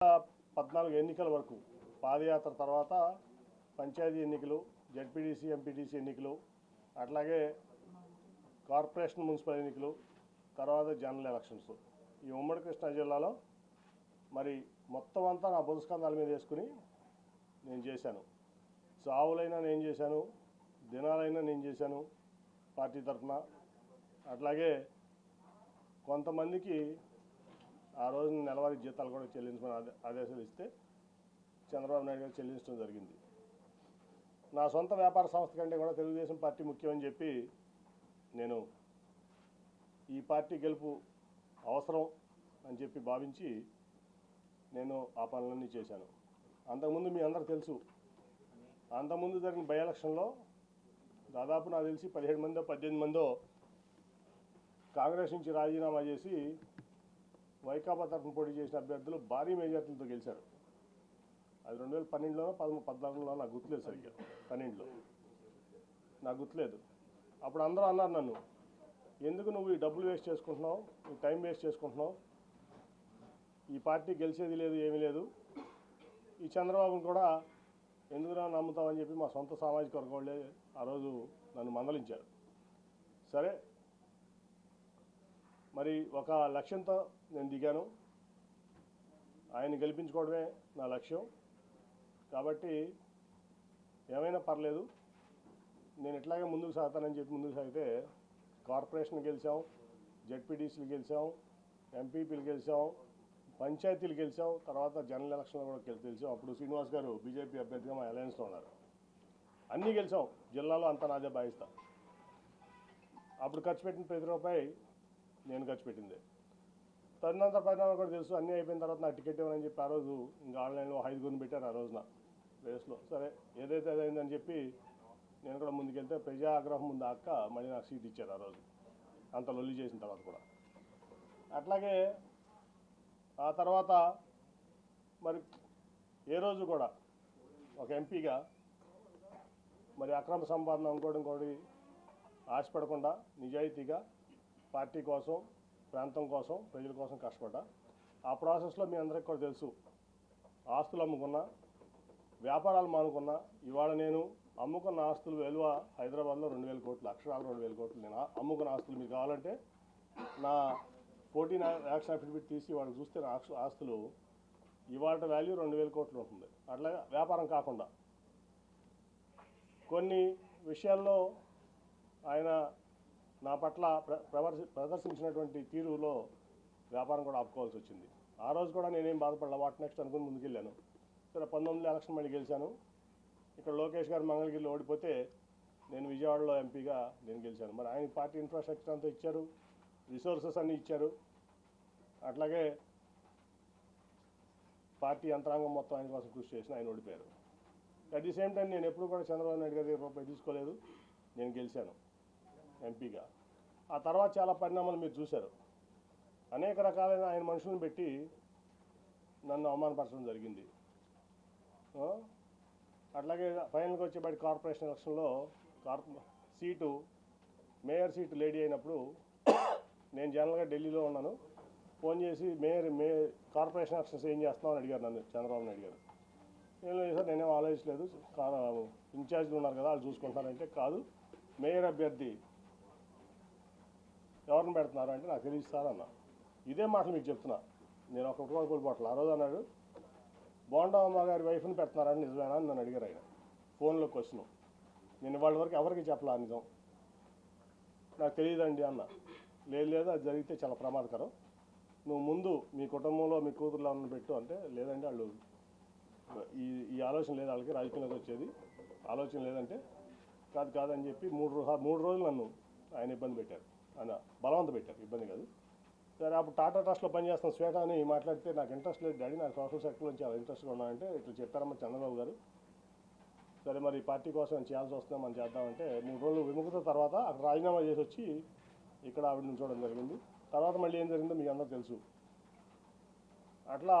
14 ఎన్నికల వరకు పాదయాత్ర తర్వాత పంచాయతీ ఎన్నికలు, జెడ్పీటీసీ, ఎంపీటీసీ ఎన్నికలు, అట్లాగే కార్పొరేషన్, మున్సిపల్ ఎన్నికలు, తర్వాత జనరల్ ఎలక్షన్స్. ఈ ఉమ్మడి కృష్ణా జిల్లాలో మరి మొత్తం అంతా నా బుధస్కంధాల మీద వేసుకుని నేను చేశాను. చావులైనా నేను చేశాను, దినాలైనా నేను చేశాను పార్టీ తరఫున. అట్లాగే కొంతమందికి ఆ రోజు నెలవారీ జీతాలు కూడా చెల్లించమని ఆదేశాలు ఇస్తే చంద్రబాబు నాయుడు గారు చెల్లించడం జరిగింది. నా సొంత వ్యాపార సంస్థ కంటే కూడా తెలుగుదేశం పార్టీ ముఖ్యమని చెప్పి నేను ఈ పార్టీ గెలుపు అవసరం అని చెప్పి భావించి నేను ఆ పనులన్నీ చేశాను. అంతకుముందు మీ అందరూ తెలుసు, అంతకుముందు జరిగిన బై ఎలక్షన్లో దాదాపు నాకు తెలిసి 17 మందో 18 మందో కాంగ్రెస్ నుంచి రాజీనామా చేసి వైకాపా తరఫున పోటీ చేసిన అభ్యర్థులు భారీ మెజార్టీలతో గెలిచారు. అది 2012లోనో 14లో నాకు గుర్తులేదు, సరిగ్గా 12లో నాకు గుర్తులేదు. అప్పుడు అందరూ అన్నారు నన్ను, ఎందుకు నువ్వు ఈ డబ్బులు వేస్ట్ చేసుకుంటున్నావు, ఈ టైం వేస్ట్ చేసుకుంటున్నావు, ఈ పార్టీ గెలిచేది లేదు, ఏమీ లేదు, ఈ చంద్రబాబును కూడా ఎందుకు నమ్ముతామని చెప్పి మా సొంత సామాజిక వర్గం వాళ్ళే ఆ రోజు నన్ను మందలించారు. సరే, మరి ఒక లక్ష్యంతో నేను దిగాను, ఆయన గెలిపించుకోవడమే నా లక్ష్యం. కాబట్టి ఏమైనా పర్లేదు, నేను ఇట్లాగే ముందుకు సాగుతానని చెప్పి ముందుకు సాగితే కార్పొరేషన్ గెలిచాం, జెడ్పీటీసీలు గెలిచాం, ఎంపీపీలు గెలిచాం, పంచాయతీలు గెలిచాం, తర్వాత జనరల్ ఎలక్షన్లో కూడా గెలిచాం. అప్పుడు శ్రీనివాస్ గారు బీజేపీ అభ్యర్థిగా మా అలయన్స్లో ఉన్నారు. అన్నీ గెలిచాం, జిల్లాలో అంతా నాదే భావిస్తా. అప్పుడు ఖర్చు పెట్టిన ప్రతి రూపాయి నేను ఖర్చు పెట్టిందే. తదనంతర పరిణామం కూడా తెలుసు. అన్నీ అయిపోయిన తర్వాత నాకు టికెట్ ఇవ్వనని చెప్పి ఆ రోజు ఇంకా ఆన్లైన్లో 5 పెట్టారు ఆ రోజున రేస్లో. సరే, ఏదైతే అదైందని చెప్పి నేను కూడా ముందుకెళ్తే ప్రజా ఆగ్రహం ముందు అక్క మళ్ళీ నాకు సీట్ ఇచ్చారు ఆ రోజు, అంత లొల్లి చేసిన తర్వాత కూడా. అట్లాగే ఆ తర్వాత మరి ఏ రోజు కూడా ఒక ఎంపీగా మరి అక్రమ సంపాదన ఇంకోటి ఆశపడకుండా నిజాయితీగా పార్టీ కోసం, ప్రాంతం కోసం, ప్రజల కోసం కష్టపడ్డా. ఆ ప్రాసెస్లో మీ అందరికీ కూడా తెలుసు, ఆస్తులు అమ్ముకున్నా, వ్యాపారాలు మానుకున్నా. ఇవాళ నేను అమ్ముకున్న ఆస్తులు విలువ హైదరాబాద్లో 2000 కోట్లు, అక్షరాలు 2000 కోట్లు. నేను అమ్ముకున్న ఆస్తులు మీకు కావాలంటే నా 14 యాక్షన్ అఫిడవిట్ తీసి వాళ్ళు చూస్తే నా ఆస్తులు ఇవాళ వాల్యూ 2000 కోట్లు ఉంటుంది. అట్లాగే వ్యాపారం కాకుండా కొన్ని విషయాల్లో ఆయన నా పట్ల ప్రదర్శించినటువంటి తీరులో వ్యాపారం కూడా ఆపుకోవాల్సి వచ్చింది. ఆ రోజు కూడా నేనేం బాధపడలా, వాట్ నెక్స్ట్ అనుకుని ముందుకెళ్ళాను. సరే, 19 ఎలక్షన్ మళ్ళీ గెలిచాను. ఇక్కడ లోకేష్ గారు మంగళగిరిలో ఓడిపోతే నేను విజయవాడలో ఎంపీగా నేను గెలిచాను. మరి ఆయన పార్టీ ఇన్ఫ్రాస్ట్రక్చర్ అంతా ఇచ్చారు, రిసోర్సెస్ అన్నీ ఇచ్చారు. అట్లాగే పార్టీ యంత్రాంగం మొత్తం ఆయన కోసం కృషి చేసిన ఆయన ఓడిపోయారు. అట్ ది సేమ్ టైం నేను ఎప్పుడు కూడా చంద్రబాబు నాయుడు గారి రూపాయి తీసుకోలేదు, నేను గెలిచాను ఎంపీగా. ఆ తర్వాత చాలా పరిణామాలు మీరు చూశారు. అనేక రకాలైన ఆయన మనుషులను పెట్టి నన్ను అవమానపరచడం జరిగింది. అట్లాగే ఫైనల్గా వచ్చేబడి కార్పొరేషన్ ఎలక్షన్లో మేయర్ సీటు లేడీ అయినప్పుడు నేను జనరల్గా ఢిల్లీలో ఉన్నాను. ఫోన్ చేసి కార్పొరేషన్ ఎలక్షన్స్ ఏం చేస్తున్నావు అని అడిగారు నన్ను చంద్రబాబు నాయుడు గారు. ఏం లేదు సార్, నేనేం ఆలోచించలేదు, ఇన్ఛార్జ్లు ఉన్నారు కదా వాళ్ళు చూసుకుంటారంటే, కాదు మేయర్ అభ్యర్థి ఎవరిని పెడుతున్నారు అంటే నాకు తెలియదు సార్ అన్న. ఇదే మాటలు మీకు చెప్తున్నా, నేను ఒక కోల్పోవట్లేదు. ఆ రోజు అన్నాడు, బోండమ్మ గారి వైఫ్ని పెడుతున్నారని నిజమేనా అని నన్ను అడిగారు ఆయన ఫోన్లో క్వశ్చన్. నేను వాళ్ళ వరకు ఎవరికి చెప్పలా నిజం, నాకు తెలియదండి అన్న. లేదు అది జరిగితే చాలా ప్రమాదకరం, నువ్వు ముందు మీ కుటుంబంలో మీ కూతురులో ఉన్న పెట్టు అంటే, లేదండి వాళ్ళు ఈ ఆలోచన లేదు, వాళ్ళకి రాజకీయంలోకి వచ్చేది ఆలోచన లేదంటే, కాదని చెప్పి 3 రోజులు నన్ను ఆయన ఇబ్బంది పెట్టారు, ఆయన బలవంత పెట్టారు, ఇబ్బంది కాదు. సరే, అప్పుడు టాటా ట్రస్ట్లో పనిచేస్తున్న శ్వేత అని మాట్లాడితే నాకు ఇంట్రెస్ట్ లేదు డాడీ, నాకు సోషల్ సెక్టర్లో చాలా ఇంట్రెస్ట్గా ఉన్నానంటే ఇట్లా చెప్పారమ్మా చంద్రబాబు గారు. సరే, మరి పార్టీ కోసం చేయాల్సి వస్తుందా మనం చేద్దామంటే 3 రోజులు విముఖత తర్వాత అక్కడ రాజీనామా చేసి వచ్చి ఇక్కడ ఆవిడ నుంచోవడం జరిగింది. తర్వాత మళ్ళీ ఏం జరిగిందో మీకు అందరూ తెలుసు. అట్లా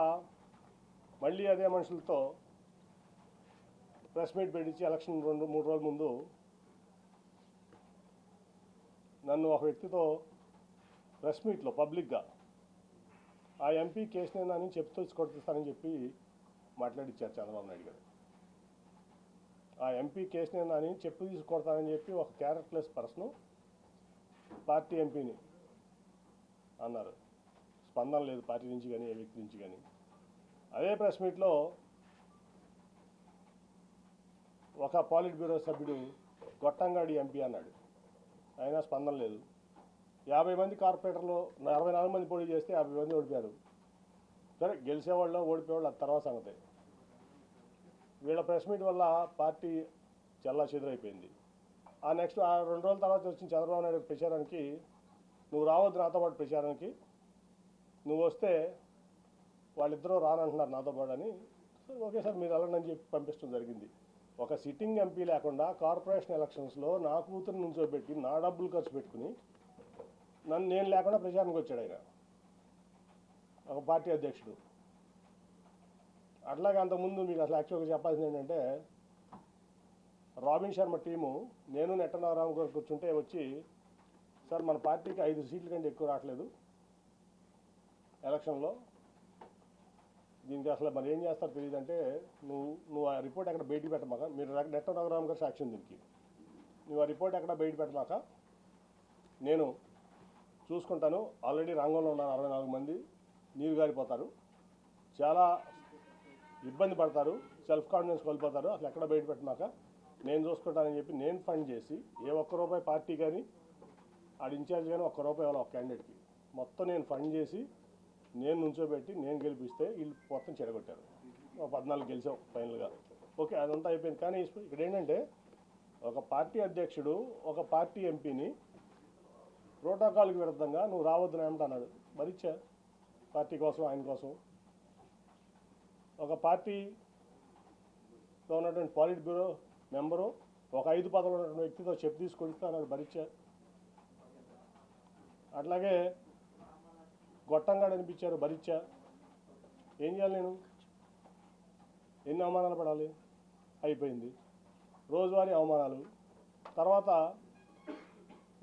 మళ్ళీ అదే మనుషులతో ప్రెస్ మీట్ పెట్టించి ఎలక్షన్ 2-3 రోజుల ముందు నన్ను ఒక వ్యక్తితో ప్రెస్ మీట్లో పబ్లిక్గా ఆ ఎంపీ కేసునేనా అని చెప్తూ కొట్టిస్తానని చెప్పి మాట్లాడిచ్చారు చంద్రబాబు నాయుడు గారు. ఆ ఎంపీ కేసునేనా అని చెప్పు తీసుకొడతానని చెప్పి ఒక క్యారెక్టర్లెస్ పర్సన్ పార్టీ ఎంపీని అన్నారు. స్పందన లేదు పార్టీ నుంచి కానీ ఏ వ్యక్తి నుంచి కానీ. అదే ప్రెస్ మీట్లో ఒక పాలిట్ బ్యూరో సభ్యుడు గొట్టంగాడి ఎంపీ అన్నాడు, అయినా స్పందన లేదు. 50 మంది కార్పొరేటర్లు 64 మంది పోటీ చేస్తే 50 మంది ఓడిపోయారు. సరే గెలిచేవాళ్ళు ఓడిపోయేవాళ్ళు అది తర్వాత సంగతి. వీళ్ళ ప్రెస్ మీట్ వల్ల పార్టీ చల్లా చెదురైపోయింది. ఆ నెక్స్ట్ 2 రోజుల తర్వాత వచ్చిన చంద్రబాబు నాయుడు ప్రచారానికి నువ్వు రావద్దు నాతో పాటు ప్రచారానికి, నువ్వు వస్తే వాళ్ళిద్దరూ రానంటున్నారు నాతో పాటు అని. ఓకే సార్ మీరు వెళ్ళండి అని చెప్పి పంపించడం జరిగింది. ఒక సిట్టింగ్ ఎంపీ లేకుండా కార్పొరేషన్ ఎలక్షన్స్లో నా కూతురు నుంచోబెట్టి నా డబ్బులు ఖర్చు పెట్టుకుని నేను లేకుండా ప్రచారానికి వచ్చాడు ఆయన, ఒక పార్టీ అధ్యక్షుడు. అట్లాగే అంతకుముందు మీకు అసలు యాక్చువల్గా చెప్పాల్సింది ఏంటంటే, రాబిన్ శర్మ టీము నేను నెట్టనారాయణ గారు కూర్చుంటే వచ్చి, సార్ మన పార్టీకి 5 సీట్ల కంటే ఎక్కువ రావట్లేదు ఎలక్షన్లో, దీనికి అసలు మరి ఏం చేస్తారో తెలియదంటే నువ్వు ఆ రిపోర్ట్ ఎక్కడ బయటికి పెట్టమాక, మీరు నెట్టనారాయణ గారు సాక్ష్యం దీనికి, నువ్వు ఆ రిపోర్ట్ ఎక్కడ బయట పెట్టమాక, నేను చూసుకుంటాను. ఆల్రెడీ రంగంలో ఉన్నారు 64 మంది, నీరు గారిపోతారు, చాలా ఇబ్బంది పడతారు, సెల్ఫ్ కాన్ఫిడెన్స్ కోల్పోతారు, అసలు ఎక్కడ బయట పెట్టమాక నేను చూసుకుంటానని చెప్పి నేను ఫండ్ చేసి ఏ ₹1 పార్టీ కానీ ఆడ ఇన్ఛార్జ్ కానీ ₹1 ఇవ్వాలి ఒక క్యాండిడేట్కి, మొత్తం నేను ఫండ్ చేసి నేను నుంచోబెట్టి నేను గెలిపిస్తే వీళ్ళు మొత్తం చెడగొట్టారు. 14 గెలిచాం ఫైనల్గా. ఓకే అదంతా అయిపోయింది. కానీ ఇక్కడ ఏంటంటే ఒక పార్టీ అధ్యక్షుడు ఒక పార్టీ ఎంపీని ప్రోటోకాల్కి విరుద్ధంగా నువ్వు రావద్దు ఏమంటన్నాడు, మరిచ్చా పార్టీ కోసం ఆయన కోసం. ఒక పార్టీలో ఉన్నటువంటి పాలిట్ బ్యూరో మెంబరు ఒక 5 పదవులు ఉన్నటువంటి వ్యక్తితో చెప్పు తీసుకొస్తా అన్నాడు, భరించా. అట్లాగే గొట్టంగా అనిపించారు, భరించా. ఏం చేయాలి నేను, ఎన్ని అవమానాలు పడాలి, అయిపోయింది రోజువారీ అవమానాలు. తర్వాత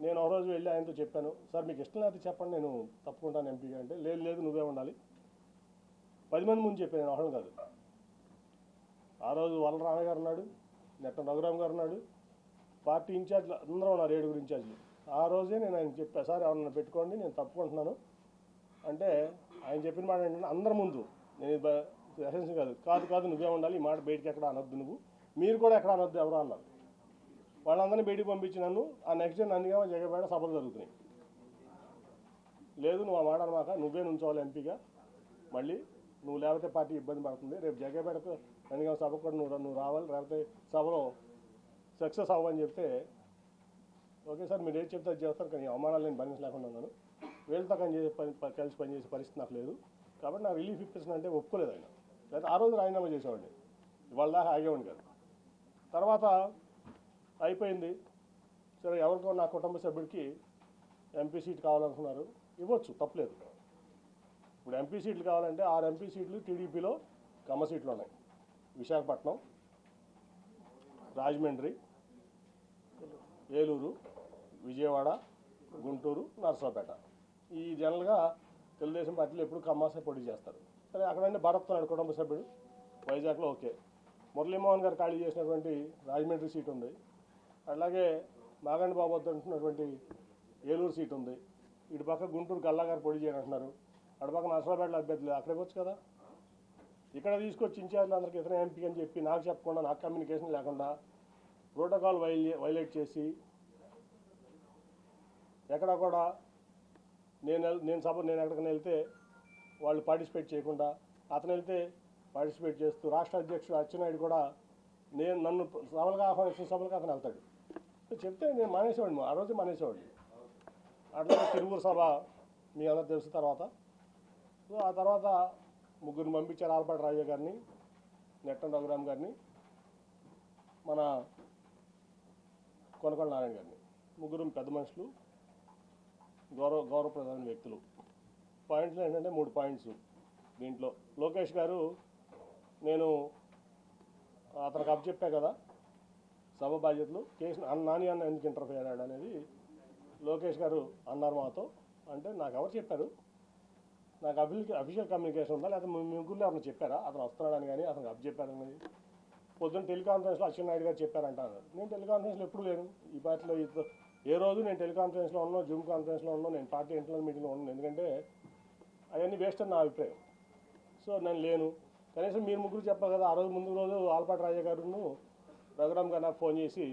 నేను ఒక రోజు వెళ్ళి ఆయనతో చెప్పాను, సార్ మీకు ఇష్టం లేకపోతే చెప్పండి నేను తప్పుకుంటాను ఎంపీగా అంటే, లేదు నువ్వే ఉండాలి. 10 మంది ముందు చెప్పాను, నేను ఒకళ్ళు కాదు. ఆ రోజు వలరామయ్య గారు ఉన్నాడు, నెట్ట రఘురామ్ గారు ఉన్నాడు, పార్టీ ఇన్ఛార్జ్లు అందరూ ఉన్నారు, 7 ఇన్ఛార్జ్లు. ఆ రోజే నేను ఆయన చెప్పాను, సార్ ఎవరన్నా పెట్టుకోండి నేను తప్పుకుంటున్నాను అంటే, ఆయన చెప్పిన మాట ఏంటంటే అందరి ముందు, నేను ఎసెన్స్ కాదు నువ్వే ఉండాలి, ఈ మాట బయటికి ఎక్కడ అనొద్దు, నువ్వు మీరు కూడా ఎక్కడ అనొద్దు ఎవరో అన్నారు. వాళ్ళందరినీ బయటికి పంపించి నన్ను ఆ నెక్స్ట్ డే నందిగామ జగపేట సభలు జరుగుతున్నాయి. లేదు నువ్వు ఆ మాట అనమాక, నువ్వే నుంచోవాలి ఎంపీగా, మళ్ళీ నువ్వు లేకపోతే పార్టీ ఇబ్బంది పడుతుంది, రేపు జగపేటకు నందిగామ సభకు కూడా నువ్వు రావాలి, లేకపోతే సభలో సక్సెస్ అవ్వని చెప్తే, ఓకే సార్ మీరు ఏది చెప్తే అది చేస్తారు, కానీ అవమానాలు నేను భరించలేకుండా ఉన్నాను, వీళ్ళతో కలిసి పనిచేసే పరిస్థితి నాకు లేదు, కాబట్టి నాకు రిలీఫ్ ఇప్పిస్తున్నా అంటే ఒప్పుకోలేదు ఆయన. లేదా ఆ రోజు రాజీనామా చేసేవాడిని, ఇవాళ దాకా ఆగేవాడిని కాదు. తర్వాత అయిపోయింది, సరే ఎవరికో నా కుటుంబ సభ్యుడికి ఎంపీ సీట్ కావాలనుకున్నారు, ఇవ్వచ్చు తప్పలేదు. ఇప్పుడు ఎంపీ సీట్లు కావాలంటే 6 ఎంపీ సీట్లు టీడీపీలో కమ్మ సీట్లు ఉన్నాయి, విశాఖపట్నం, రాజమండ్రి, ఏలూరు, విజయవాడ, గుంటూరు, నరసరావుపేట. ఈ జనరల్గా తెలుగుదేశం పార్టీలో ఎప్పుడు కమ్మాసే పోటీ చేస్తారు. సరే అక్కడంటే భరత్ నాయుడు కుటుంబ సభ్యుడు వైజాగ్లో ఓకే, మురళీమోహన్ గారు ఖాళీ చేసినటువంటి రాజమండ్రి సీట్ ఉంది, అలాగే నాగండి బాబు అంటున్నటువంటి ఏలూరు సీట్ ఉంది, ఇటు పక్క గుంటూరు గల్లా గారు పోటీ చేయాలంటున్నారు, అటు పక్క నరసరావుపేటలో అభ్యర్థులు అక్కడికి వచ్చు కదా. ఇక్కడ తీసుకొచ్చి ఇన్ఛార్జ్లు అందరికీ ఇతర ఎంపీ అని చెప్పి నాకు చెప్పకుండా, నాకు కమ్యూనికేషన్ లేకుండా ప్రోటోకాల్ వైలేట్ చేసి ఎక్కడ కూడా నేను ఎక్కడికైనా వెళ్తే వాళ్ళు పార్టిసిపేట్ చేయకుండా, అతను వెళ్తే పార్టిసిపేట్ చేస్తూ, రాష్ట్ర అధ్యక్షుడు అచ్చెన్నాయుడు కూడా నన్ను సభలుగా ఆహ్వానించిన సభలుగా అతను వెళ్తాడు. చెప్తే నేను మానేసేవాడిని, ఆ రోజు మానేసేవాడిని. అట్లా తిరువురు సభ మీ అందరూ తెలుసు. తర్వాత ఆ తర్వాత 3 పంపించారు, ఆలపాటి రాజయ్య గారిని, నెట్టం రఘురామ్ గారిని, మన కొనకొండ నారాయణ గారిని, 3 పెద్ద మనుషులు, గౌరవప్రదమైన వ్యక్తులు. పాయింట్లు ఏంటంటే 3 పాయింట్స్ దీంట్లో. లోకేష్ గారు, నేను అతనికి అప్పచెప్పా కదా సభ బాధ్యతలు, కేసు నాని అన్న ఎందుకు ఇంటర్ఫియర్ అయ్యాడు అనేది లోకేష్ గారు అన్నారు మాతో. అంటే నాకు ఎవరు చెప్పారు, నాకు అఫీషియల్ కమ్యూనికేషన్ ఉందా, లేకపోతే మీ ముగ్గురు ఎవరైనా చెప్పారా అతను వస్తున్నాడని, కానీ అతను అప్ చెప్పారని? పొద్దున్న టెలికాన్ఫరెన్స్లో అచ్చెన్నాయుడు గారు చెప్పారంటారు. నేను టెలికాన్ఫరెన్స్లో ఎప్పుడు లేను. ఈ పార్టీలో ఏ రోజు నేను టెలికాన్ఫరెన్స్లో ఉన్నాను, జూమ్ కాన్ఫరెన్స్లో ఉన్నాను, నేను పార్టీ ఇంటర్నల్ మీటింగ్లో ఉన్నాను. ఎందుకంటే అవన్నీ వేస్ట్ అని నా అభిప్రాయం. సో నేను లేను. కనీసం మీరు ముగ్గురు చెప్పాలి కదా. ఆ రోజు ముందు రోజు ఆల్పాటి రాజా గారును రఘురామ్ గారు నాకు ఫోన్ చేసి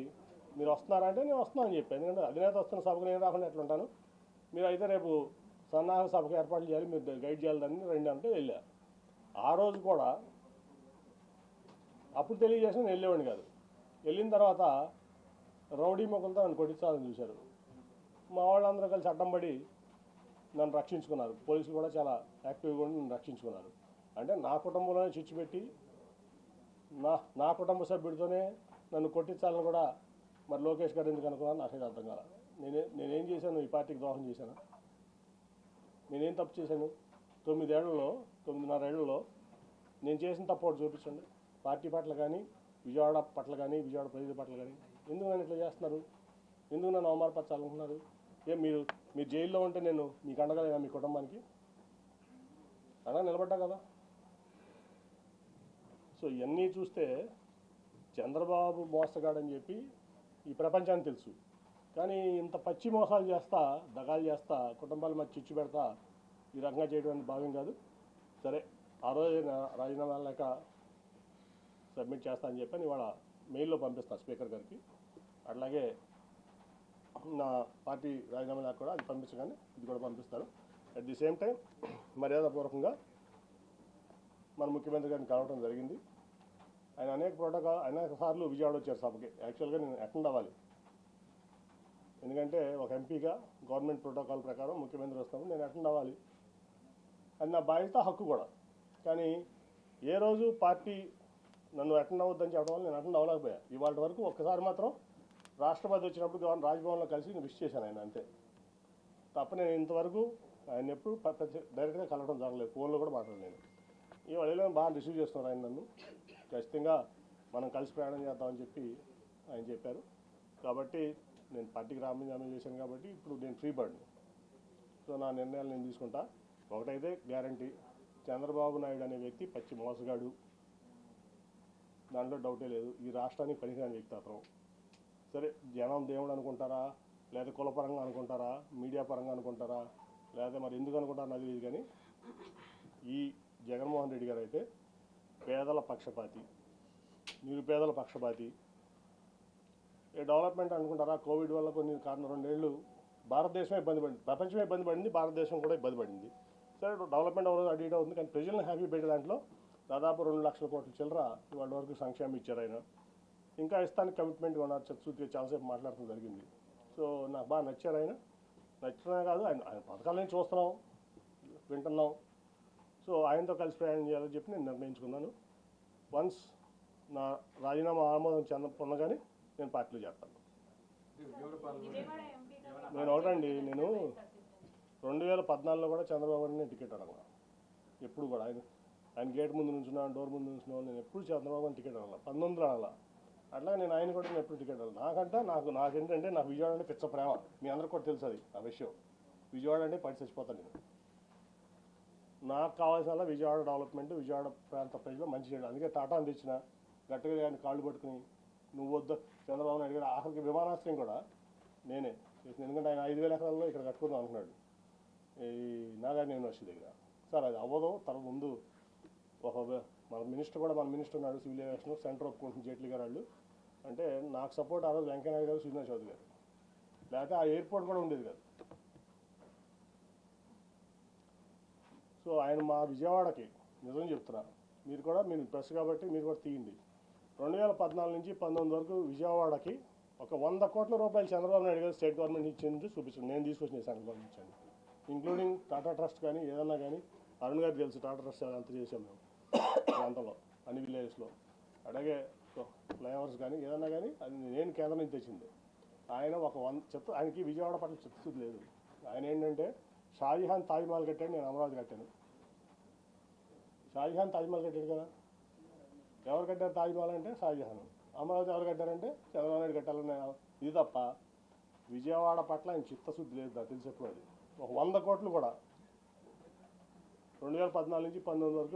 మీరు వస్తున్నారా అంటే నేను వస్తున్నానని చెప్పాను. ఎందుకంటే అధినేత వస్తున్న సభకు నేను రాకుండా ఎట్లుంటాను, మీరు అయితే రేపు సన్నాహక సభకు ఏర్పాట్లు చేయాలి, మీరు గైడ్ చేయాలని రెండు అంటే వెళ్ళా. ఆ రోజు కూడా అప్పుడు తెలియజేసిన నేను వెళ్ళేవాడిని కాదు. వెళ్ళిన తర్వాత రౌడీ మొక్కలతో నన్ను కొట్టించాలని చూశారు. మా వాళ్ళందరూ కలిసి అడ్డం పడి నన్ను రక్షించుకున్నారు. పోలీసులు కూడా చాలా యాక్టివ్గా ఉండి నన్ను రక్షించుకున్నారు. అంటే నా కుటుంబంలోనే చిచ్చు పెట్టి నా కుటుంబ సభ్యుడితోనే నన్ను కొట్టించాలని కూడా మరి లోకేష్ గారు ఎందుకు అనుకున్నాను నాకైతే అర్థం కాల. నేనేం చేశాను? ఈ పార్టీకి ద్రోహం చేశాను? నేనేం తప్పు చేశాను? 9.5 ఏళ్లలో నేను చేసిన తప్పు ఒకటి చూపించండి. పార్టీ పట్ల కానీ, విజయవాడ పట్ల కానీ, విజయవాడ ప్రజల పట్ల కానీ. ఎందుకు నన్ను ఇట్లా చేస్తున్నారు? ఎందుకు నన్ను అవమానపరచాలనుకుంటున్నారు? మీరు జైల్లో ఉంటే నేను మీకు అండగలేనా? మీ కుటుంబానికి అలా నిలబడ్డా కదా. సో ఇవన్నీ చూస్తే చంద్రబాబు మోసగాడని చెప్పి ఈ ప్రపంచానికి తెలుసు. కానీ ఇంత పచ్చి మోసాలు చేస్తా, దగాలు చేస్తా, కుటుంబాల మధ్య చిచ్చు పెడతా ఈ రకంగా చేయడం భావ్యం కాదు. సరే, ఆ రోజు రాజీనామా లేక సబ్మిట్ చేస్తా అని చెప్పని ఇవాళ మెయిల్లో పంపిస్తాను స్పీకర్ గారికి. అట్లాగే నా పార్టీ రాజీనామా లేక కూడా అది పంపించగానే ఇది కూడా పంపిస్తాను. అట్ ది సేమ్ టైం మర్యాదపూర్వకంగా మన ముఖ్యమంత్రి గారిని కలవడం జరిగింది. ఆయన అనేక సార్లు విజయవాడ వచ్చారు సభకి. యాక్చువల్గా నేను అటెండ్ అవ్వాలి, ఎందుకంటే ఒక ఎంపీగా గవర్నమెంట్ ప్రోటోకాల్ ప్రకారం ముఖ్యమంత్రి వస్తాము, నేను అటెండ్ అవ్వాలి. అది నా బాధ్యత, హక్కు కూడా. కానీ ఏ రోజు పార్టీ నన్ను అటెండ్ అవ్వద్దని చెప్పడం వల్ల నేను అటెండ్ అవ్వలేకపోయా. ఇవాళ వరకు ఒక్కసారి మాత్రం రాష్ట్రపతి వచ్చినప్పుడు రాజ్భవన్లో కలిసి నేను విష్ చేశాను ఆయన, అంతే తప్ప నేను ఇంతవరకు ఆయన ఎప్పుడు డైరెక్ట్గా కలవడం జరగలేదు, ఫోన్లో కూడా మాట్లాడలేదు. ఇవాళ బాగా రిసీవ్ చేస్తున్నారు ఆయన నన్ను. ఖచ్చితంగా మనం కలిసి ప్రయాణం చేద్దామని చెప్పి ఆయన చెప్పారు. కాబట్టి నేను పార్టీకి రాజీనామా చేశాను కాబట్టి ఇప్పుడు నేను ఫ్రీ బర్డ్ని. సో నా నిర్ణయాలు నేను తీసుకుంటా. ఒకటైతే గ్యారంటీ, చంద్రబాబు నాయుడు అనే వ్యక్తి పచ్చి మోసగాడు, దాంట్లో డౌటే లేదు. ఈ రాష్ట్రానికి పనికిరాని వ్యక్తి అతను. సరే, జనం దేవుడు అనుకుంటారా, లేదా కులపరంగా అనుకుంటారా, మీడియా పరంగా అనుకుంటారా, లేదా మరి ఎందుకు అనుకుంటారా నాకు తెలియదు. కానీ ఈ జగన్మోహన్ రెడ్డి గారు అయితే పేదల పక్షపాతి, నిరుపేదల పక్షపాతి. డెవలప్మెంట్ అనుకుంటారా? కోవిడ్ వల్ల కొన్ని కారణం 2 ఏళ్ళు భారతదేశమే ఇబ్బంది పడింది, ప్రపంచమే ఇబ్బంది పడింది, భారతదేశం కూడా ఇబ్బంది పడింది. సరే, డెవలప్మెంట్ అవ్వదు, అటు ఇటు అవుతుంది. కానీ ప్రజలను హ్యాపీ పెట్టే దాంట్లో దాదాపు 2 లక్షల కోట్ల చిల్లర ఇవాళ వరకు సంక్షేమం ఇచ్చారు ఆయన. ఇంకా ఇస్తానికి కమిట్మెంట్గా ఉన్నారు. చచ్చుతూ చాలాసేపు మాట్లాడటం జరిగింది. సో నాకు బాగా నచ్చారు ఆయన. నచ్చడమే కాదు, ఆయన పథకాలని చూస్తున్నాం, వింటున్నాం. సో ఆయనతో కలిసి ప్రయాణం చేయాలని చెప్పి నేను నిర్ణయించుకున్నాను. వన్స్ నా రాజీనామా ఆమోదం పొందగానే నేను పార్టీలో చేస్తాను. నేను ఒకటండి, నేను 2014లో కూడా చంద్రబాబు నేను టికెట్ అడగల. ఎప్పుడు కూడా ఆయన గేట్ ముందు నుంచున్నా, డోర్ ముందు నుంచున్నా, నేను ఎప్పుడు చంద్రబాబు అని టికెట్ అడగల. 19లో అడగల. అట్లాగే నేను ఆయన కూడా నేను ఎప్పుడు టికెట్ అడగల. నాకేంటంటే నాకు విజయవాడ అంటే పిచ్చ ప్రేమ. మీ అందరికి కూడా తెలుసు అది, ఆ విషయం. విజయవాడ అంటే పడి చచ్చిపోతాను నేను. నాకు కావాల్సిన విజయవాడ డెవలప్మెంట్, విజయవాడ ప్రాంత ప్రజలు మంచి చేయడం. అందుకే టాటాను తెచ్చిన, గట్టిగా ఆయన కాళ్ళు పట్టుకుని నువ్వు వద్దు చంద్రబాబు నాయుడు గారు. ఆఖరికి విమానాశ్రయం కూడా నేనే చేసిన. ఎందుకంటే ఆయన 5,000 ఎకరాల్లో ఇక్కడ కట్టుకుందాం అనుకున్నాడు ఈ నాగార్జున యూనివర్సిటీ దగ్గర. సార్ అది అవ్వదు, తర్వాత ముందు మన మినిస్టర్ ఉన్నాడు సివిల్ ఏవియేషన్, సెంటర్ ఒప్పుకుంటుంది జైట్లీ గారు వాళ్ళు. అంటే నాకు సపోర్ట్ ఆ రోజు వెంకయ్యనాయుడు గారు, శ్రీనివాస్ చౌదరి గారు. లేకపోతే ఆ ఎయిర్పోర్ట్ కూడా ఉండేది కాదు. సో ఆయన మా విజయవాడకి నిజం చెప్తున్నా, మీరు ప్రెస్ కాబట్టి మీరు కూడా తీయండి. 2014 నుంచి 19 వరకు విజయవాడకి ఒక 100 కోట్ల రూపాయలు చంద్రబాబు నాయుడు గారు స్టేట్ గవర్నమెంట్ ఇచ్చింది చూపించండి. నేను తీసుకొచ్చిన సెంట్రల్ గవర్నమెంట్ ఇచ్చాను, ఇంక్లూడింగ్ టాటా ట్రస్ట్ కానీ ఏదన్నా కానీ. అరుణ్ గారికి తెలుసు టాటా ట్రస్ట్ అంత చేసాం మేము ప్రాంతంలో, అన్ని విలేజెస్లో. అలాగే ఫ్లైఓవర్స్ కానీ ఏదన్నా కానీ అది నేను కేంద్రం నుంచి తెచ్చింది. ఆయన ఒక ఆయనకి విజయవాడ పట్ల చిత్తశుద్ధి లేదు. ఆయన ఏంటంటే షాజహాన్ తాజ్మహల్ కట్టాడు, నేను అమరావతి కట్టాను. షాజహాన్ తాజ్మహల్ కట్టాడు కదా. ఎవరు కట్టారు తాజ్మహల్ అంటే షాజహాన్. అమరావతి ఎవరు కట్టారంటే చంద్రబాబు నాయుడు కట్టాలనే ఇది తప్ప విజయవాడ పట్ల ఆయన చిత్తశుద్ధి లేదు, నాకు తెలిసి ఎప్పుడు. అది ఒక 100 కోట్లు కూడా 2014 నుంచి 19 వరకు